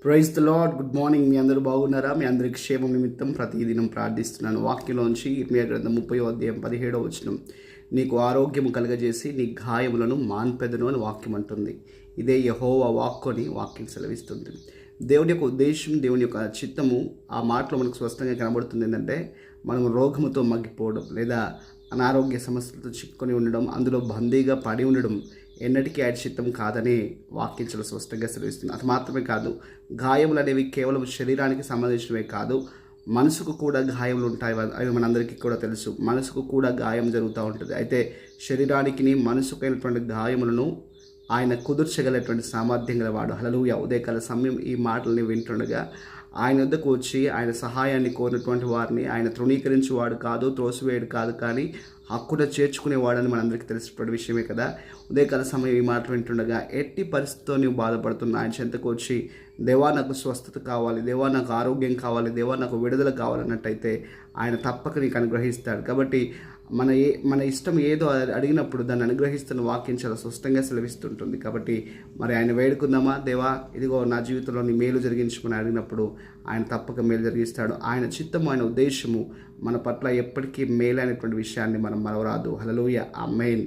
Praise the lord. Good morning. మీ అందరూ బాగున్నారా? మీ అందరి క్షేమం నిమిత్తం ప్రతిదినం ప్రార్థిస్తున్నాను. వాక్యంలోంచి ఇర్మియా గ్రంథం 30వ అధ్యాయం 17వ వచనం, నీకు ఆరోగ్యము కలుగజేసి నీ గాయములను మాన్పెదను అని వాక్యం అంటుంది. ఇదే యెహోవా వాక్కు అని వాక్యం సెలవిస్తుంది. దేవుని యొక్క ఉద్దేశం, దేవుని యొక్క చిత్తము ఆ మాటలో మనకు స్పష్టంగా కనబడుతుంది. ఏంటంటే మనం రోగముతో మగ్గిపోవడం లేదా అనారోగ్య సమస్యలతో చిక్కుకొని ఉండడం, అందులో బందీగా పడి ఉండడం ఎన్నటికీ ఆయన చిత్తం కాదని వాక్యం చాలా స్పష్టంగా సెలవిస్తుంది. అది మాత్రమే కాదు, గాయములు అనేవి కేవలం శరీరానికి సంబంధించినవే కాదు, మనసుకు కూడా గాయములు ఉంటాయి. అవి మనందరికీ కూడా తెలుసు. మనసుకు కూడా గాయం జరుగుతూ ఉంటుంది. అయితే శరీరానికి మనసుకైనటువంటి గాయములను ఆయన కుదుర్చగలటువంటి సామర్థ్యం గలవాడు. హల్లెలూయా. ఉదయకాల సమయం ఈ మాటల్ని వింటుండగా ఆయన వద్దకు వచ్చి ఆయన సహాయాన్ని కోరినటువంటి వారిని ఆయన తృణీకరించేవాడు కాదు, త్రోసివేయడు కాదు, కానీ హక్కున చేర్చుకునేవాడని మనందరికీ తెలిసినటువంటి విషయమే కదా. ఉదయకాల సమయం ఈ మాటలు వింటుండగా ఎట్టి పరిస్థితితో నీవు బాధపడుతున్నా ఆయన చెంతకు వచ్చి, దేవా నాకు స్వస్థత కావాలి, దేవా నాకు ఆరోగ్యం కావాలి, దేవా నాకు విడుదల కావాలన్నట్టయితే ఆయన తప్పక నీకు అనుగ్రహిస్తాడు. కాబట్టి మన ఇష్టం ఏదో అడిగినప్పుడు దాన్ని అనుగ్రహిస్తున్న వాక్యం చాలా స్పష్టంగా సెలవిస్తుంటుంది. కాబట్టి మరి ఆయన వేడుకుందామా? దేవా, ఇదిగో నా జీవితంలో నీ మేలు జరిగించుకుని అడిగినప్పుడు ఆయన తప్పక మేలు జరిగిస్తాడు. ఆయన చిత్తము, ఆయన ఉద్దేశము మన పట్ల ఎప్పటికీ మేలైనటువంటి విషయాన్ని మనం మరవరాదు. హల్లెలూయా. ఆమేన్.